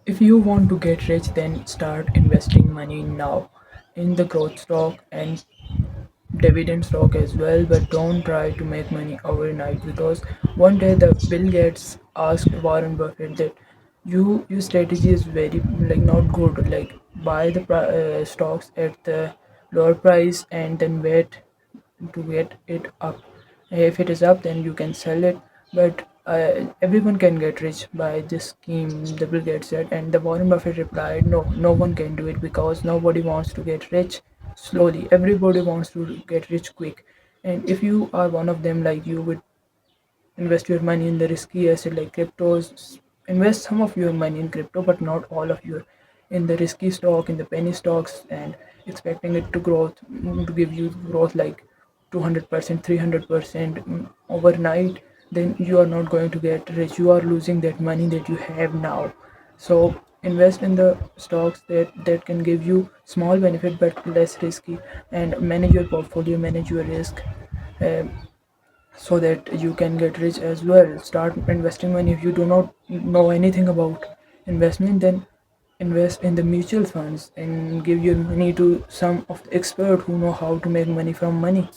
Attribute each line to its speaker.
Speaker 1: If you want to get rich, then start investing money now in the growth stock and dividend stock as well, but don't try to make money overnight because one day the Bill Gates asked Warren Buffett that your strategy is very like not good, like buy the stocks at the lower price and then wait to get it up. If it is up, then you can sell it. But everyone can get rich by this scheme, the Bill Gates said. And the Warren Buffett replied, no, no one can do it because nobody wants to get rich slowly. Everybody wants to get rich quick. And if you are one of them, like you would invest your money in the risky asset like cryptos, invest some of your money in crypto but not all of your in the risky stock, in the penny stocks, and expecting it to growth to give you growth like 200%, 300% overnight, then you are not going to get rich. You are losing that money that you have now. So invest in the stocks that can give you small benefit but less risky, and manage your portfolio, manage your risk, um, so that you can get rich as well. Start investing money. If you do not know anything about investment, then invest in the mutual funds and give your money to some of the expert who know how to make money from money.